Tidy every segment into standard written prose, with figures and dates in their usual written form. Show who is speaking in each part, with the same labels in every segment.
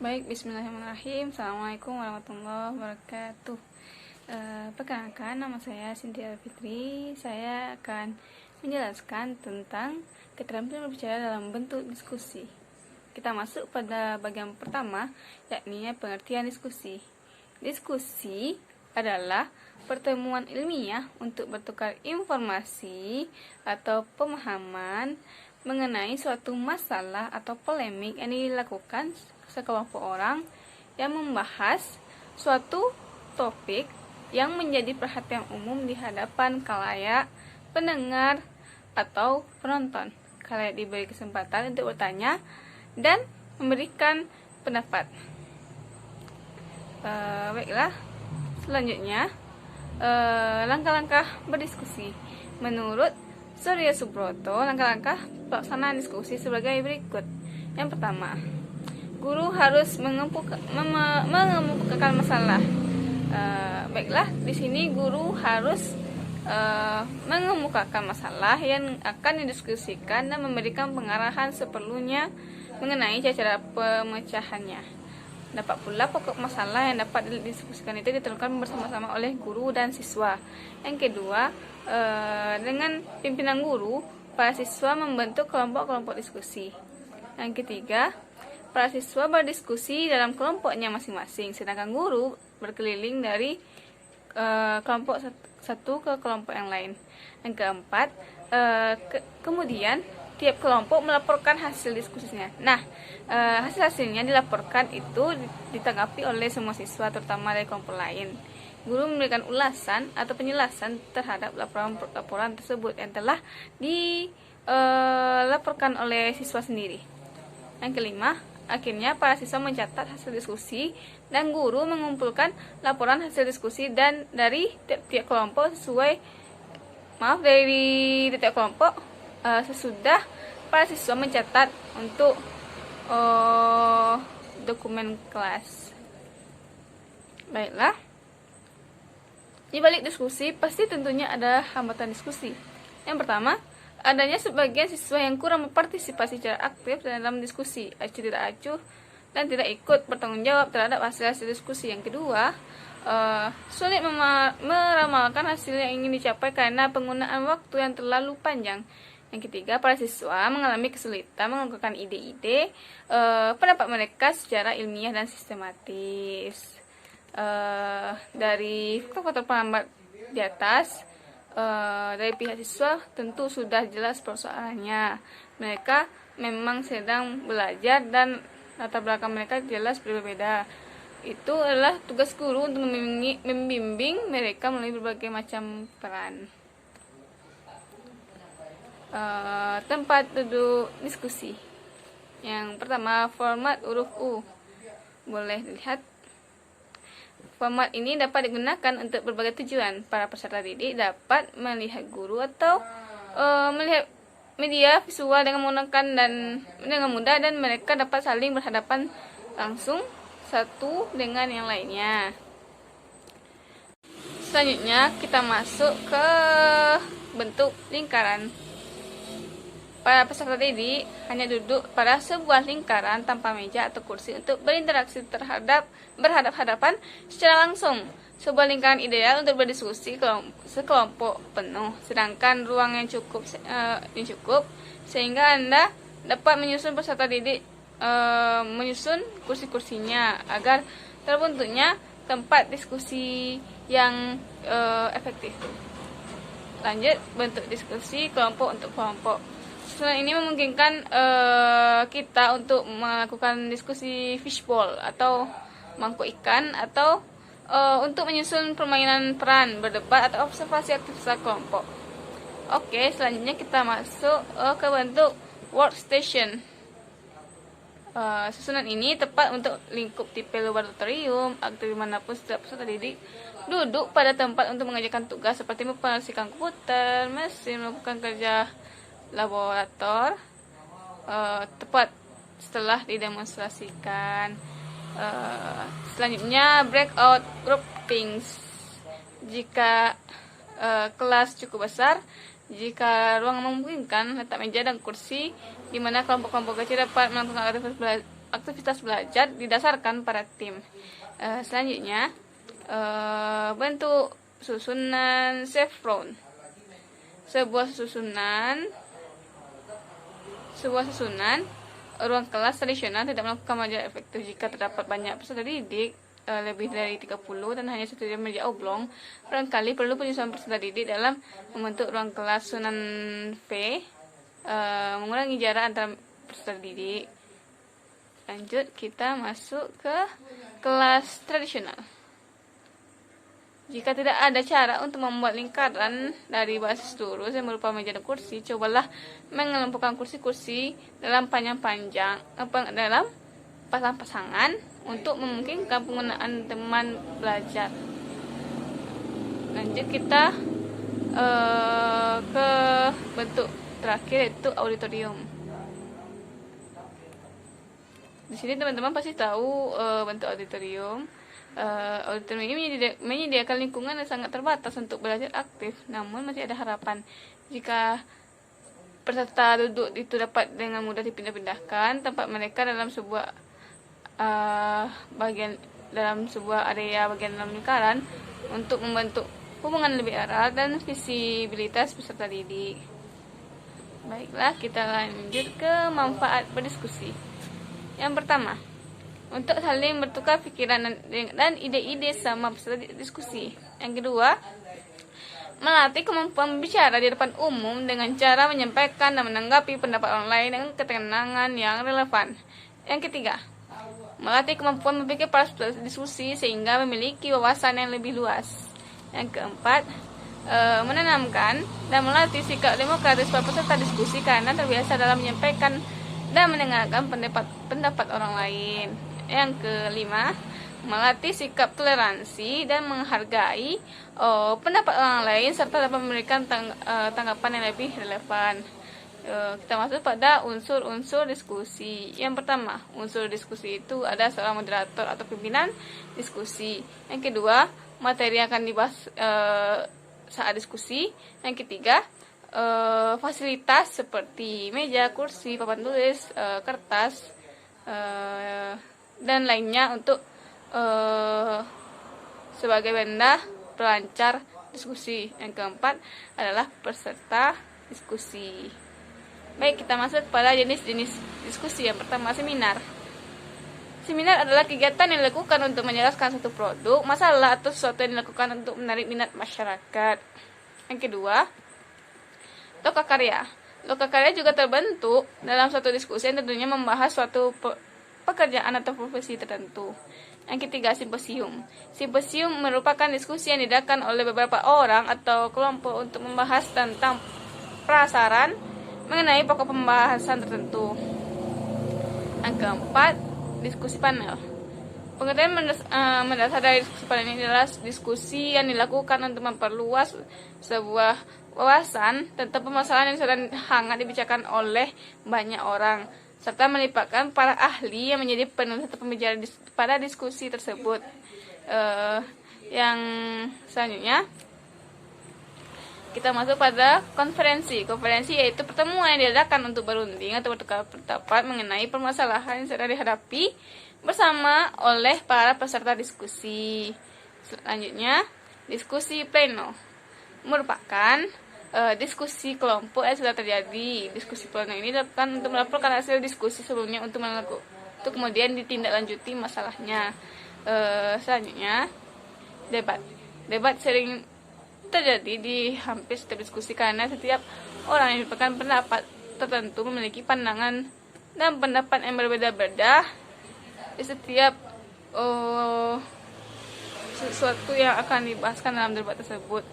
Speaker 1: Baik, bismillahirrahmanirrahim. Assalamualaikum warahmatullahi wabarakatuh. Perkenalkan, nama saya Cynthia Fitri. Saya akan menjelaskan tentang keterampilan berbicara dalam bentuk diskusi. Kita masuk pada bagian pertama, yakni pengertian diskusi. Diskusi adalah pertemuan ilmiah untuk bertukar informasi atau pemahaman mengenai suatu masalah atau polemik yang dilakukan sekelompok orang yang membahas suatu topik yang menjadi perhatian umum di hadapan khalayak, pendengar, atau penonton. Khalayak diberi kesempatan untuk bertanya dan memberikan pendapat. Baiklah, selanjutnya langkah-langkah berdiskusi. Menurut Surya Subroto, langkah-langkah pelaksanaan diskusi sebagai berikut. Yang pertama, guru harus mengemukakan masalah. Baiklah, di sini guru harus mengemukakan masalah yang akan didiskusikan dan memberikan pengarahan seperlunya mengenai cara pemecahannya. Dapat pula pokok masalah yang dapat didiskusikan itu ditentukan bersama-sama oleh guru dan siswa. Yang kedua, dengan pimpinan guru, para siswa membentuk kelompok-kelompok diskusi. Yang ketiga, para siswa berdiskusi dalam kelompoknya masing-masing, sedangkan guru berkeliling dari kelompok satu ke kelompok yang lain. Yang keempat, kemudian tiap kelompok melaporkan hasil diskusinya. Nah, hasil-hasilnya dilaporkan itu ditanggapi oleh semua siswa, terutama dari kelompok lain. Guru memberikan ulasan atau penjelasan terhadap laporan tersebut yang telah dilaporkan oleh siswa sendiri. Yang kelima, akhirnya para siswa mencatat hasil diskusi dan guru mengumpulkan laporan hasil diskusi dan dari tiap kelompok sesudah para siswa mencatat untuk dokumen kelas. Baiklah, di balik diskusi pasti tentunya ada hambatan diskusi. Yang pertama, adanya sebagian siswa yang kurang berpartisipasi secara aktif dalam diskusi, acuh dan tidak ikut bertanggung jawab terhadap hasil-hasil diskusi. Yang kedua, sulit meramalkan hasil yang ingin dicapai karena penggunaan waktu yang terlalu panjang. Yang ketiga, para siswa mengalami kesulitan mengungkapkan ide-ide pendapat mereka secara ilmiah dan sistematis. Dari faktor penghambat di atas, dari pihak siswa tentu sudah jelas persoalannya. Mereka memang sedang belajar dan latar belakang mereka jelas berbeda. Itu adalah tugas guru untuk membimbing mereka melalui berbagai macam peran. Tempat duduk diskusi. Yang pertama, format huruf U. Boleh dilihat, format ini dapat digunakan untuk berbagai tujuan. Para peserta didik dapat melihat guru atau melihat media visual dengan mudah dan mereka dapat saling berhadapan langsung satu dengan yang lainnya. Selanjutnya kita masuk ke bentuk lingkaran. Para peserta didik hanya duduk pada sebuah lingkaran tanpa meja atau kursi untuk berinteraksi berhadap-hadapan secara langsung. Sebuah lingkaran ideal untuk berdiskusi sekelompok penuh, sedangkan ruang yang cukup sehingga Anda dapat menyusun peserta didik menyusun kursi-kursinya agar terbentuknya tempat diskusi yang efektif. Lanjut, bentuk diskusi kelompok untuk kelompok. Selain ini memungkinkan kita untuk melakukan diskusi fishbowl atau mangkuk ikan, atau untuk menyusun permainan peran, berdebat, atau observasi aktivitas kelompok. Oke, selanjutnya kita masuk ke bentuk workstation. Susunan ini tepat untuk lingkup tipe laboratorium, atau dimanapun setiap peserta didik duduk pada tempat untuk mengerjakan tugas seperti mengoperasikan komputer, mesin, melakukan kerja laborator tepat setelah didemonstrasikan. Selanjutnya, breakout groupings. Jika kelas cukup besar, jika ruang memungkinkan, letak meja dan kursi di mana kelompok-kelompok kecil dapat melakukan aktivitas belajar didasarkan pada tim. Selanjutnya, bentuk susunan chevron. Sebuah susunan ruang kelas tradisional tidak melakukan belajar efektif jika terdapat banyak peserta didik, lebih dari 30 dan hanya satu meja oblong. Barangkali perlu penyusunan peserta didik dalam membentuk ruang kelas. Susunan V, mengurangi jarak antara peserta didik. Lanjut, kita masuk ke kelas tradisional. Jika tidak ada cara untuk membuat lingkaran dari basis lurus yang berupa meja dan kursi, cobalah mengelompokkan kursi-kursi dalam dalam pasang-pasangan untuk memungkinkan penggunaan teman belajar. Lanjut, kita ke bentuk terakhir, yaitu auditorium. Di sini teman-teman pasti tahu bentuk auditorium. Auditorium ini menyediakan lingkungan yang sangat terbatas untuk belajar aktif, namun masih ada harapan. Jika peserta duduk itu dapat dengan mudah dipindah-pindahkan tempat mereka dalam sebuah area bagian dalam lingkaran untuk membentuk hubungan lebih erat dan visibilitas peserta didik. Baiklah, kita lanjut ke manfaat berdiskusi. Yang pertama, untuk saling bertukar pikiran dan ide-ide sama peserta diskusi. Yang kedua, melatih kemampuan berbicara di depan umum dengan cara menyampaikan dan menanggapi pendapat orang lain dengan ketenangan yang relevan. Yang ketiga, melatih kemampuan berpikir para peserta diskusi sehingga memiliki wawasan yang lebih luas. Yang keempat, menanamkan dan melatih sikap demokratis para peserta diskusi karena terbiasa dalam menyampaikan dan mendengarkan pendapat orang lain. Yang kelima, melatih sikap toleransi dan menghargai pendapat orang lain serta dapat memberikan tanggapan yang lebih relevan. Kita masuk pada unsur-unsur diskusi. Yang pertama, unsur diskusi itu ada seorang moderator atau pimpinan diskusi. Yang kedua, materi yang akan dibahas saat diskusi. Yang ketiga, fasilitas seperti meja, kursi, papan tulis, kertas, dan lainnya untuk sebagai benda pelancar diskusi. Yang keempat adalah peserta diskusi. Baik, kita masuk pada jenis-jenis diskusi. Yang pertama, seminar. Seminar adalah kegiatan yang dilakukan untuk menjelaskan suatu produk, masalah, atau sesuatu yang dilakukan untuk menarik minat masyarakat. Yang kedua, lokakarya. Lokakarya juga terbentuk dalam suatu diskusi yang tentunya membahas suatu pekerjaan atau profesi tertentu. Yang ketiga, simposium. Simposium merupakan diskusi yang diadakan oleh beberapa orang atau kelompok untuk membahas tentang prasaran mengenai pokok pembahasan tertentu. Yang keempat, diskusi panel. Pengertian mendasar dari diskusi panel ini adalah diskusi yang dilakukan untuk memperluas sebuah wawasan tentang permasalahan yang sedang hangat dibicarakan oleh banyak orang, serta melibatkan para ahli yang menjadi penulis atau pembicara pada diskusi tersebut. Yang selanjutnya, kita masuk pada konferensi. Konferensi yaitu pertemuan yang diadakan untuk berunding atau bertukar pendapat mengenai permasalahan yang sedang dihadapi bersama oleh para peserta diskusi. Selanjutnya, diskusi pleno merupakan diskusi kelompok yang sudah terjadi. Diskusi pleno ini dilakukan untuk melaporkan hasil diskusi sebelumnya untuk kemudian ditindaklanjuti masalahnya. Selanjutnya, debat. Debat sering terjadi di hampir setiap diskusi karena setiap orang yang merupakan pendapat tertentu memiliki pandangan dan pendapat yang berbeda-beda di setiap sesuatu yang akan dibahaskan dalam debat tersebut.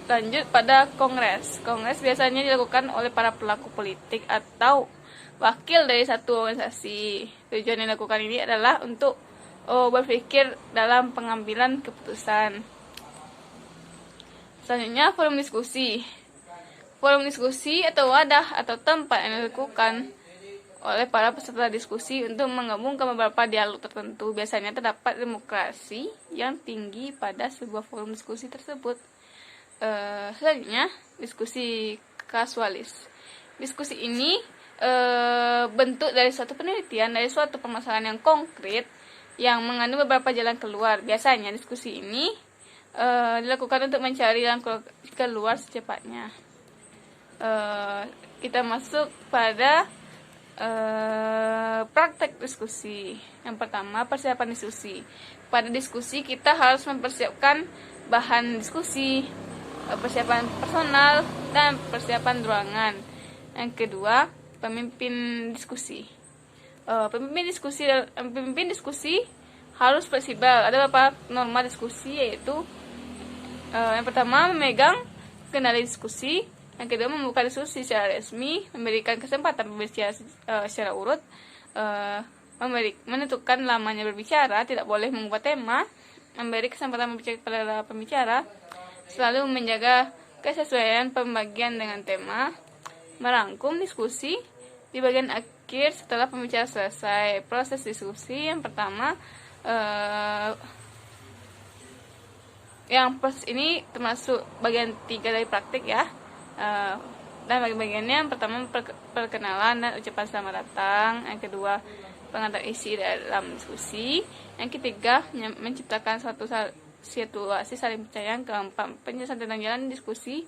Speaker 1: Lanjut pada kongres. Kongres biasanya dilakukan oleh para pelaku politik atau wakil dari satu organisasi. Tujuan yang dilakukan ini adalah untuk berpikir dalam pengambilan keputusan. Selanjutnya, forum diskusi. Forum diskusi atau wadah atau tempat yang dilakukan oleh para peserta diskusi untuk menggabungkan beberapa dialog tertentu. Biasanya terdapat demokrasi yang tinggi pada sebuah forum diskusi tersebut. Selanjutnya, diskusi kasualis. Diskusi ini bentuk dari suatu penelitian, dari suatu permasalahan yang konkret yang mengandung beberapa jalan keluar. Biasanya diskusi ini dilakukan untuk mencari jalan keluar secepatnya. Kita masuk pada praktek diskusi. Yang pertama, persiapan diskusi. Pada diskusi kita harus mempersiapkan bahan diskusi, persiapan personal, dan persiapan ruangan. Yang kedua, pemimpin diskusi. Pemimpin diskusi harus fleksibel. Ada beberapa norma diskusi, yaitu yang pertama, memegang kendali diskusi. Yang kedua, membuka diskusi secara resmi, memberikan kesempatan berbicara secara urut, menentukan lamanya berbicara, tidak boleh mengubah tema, memberi kesempatan berbicara kepada pembicara, selalu menjaga kesesuaian pembagian dengan tema, merangkum diskusi di bagian akhir setelah pembicara selesai. Proses diskusi yang pertama, yang proses ini termasuk bagian 3 dari praktik ya. Dan bagian-bagiannya yang pertama, perkenalan dan ucapan selamat datang. Yang kedua, pengantar isi dalam diskusi. Yang ketiga, menciptakan suatu situasi saling percaya. Yang keempat, penjelasan tentang jalan diskusi.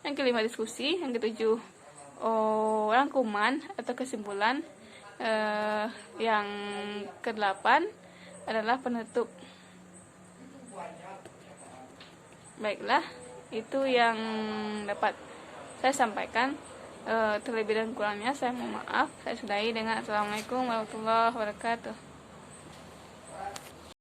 Speaker 1: Yang kelima, diskusi. Yang ketujuh, rangkuman atau kesimpulan. Yang kedelapan adalah penutup. Baiklah, itu yang dapat saya sampaikan. Terlebih dan kurangnya saya mohon maaf. Saya sudahi dengan Assalamualaikum warahmatullahi wabarakatuh.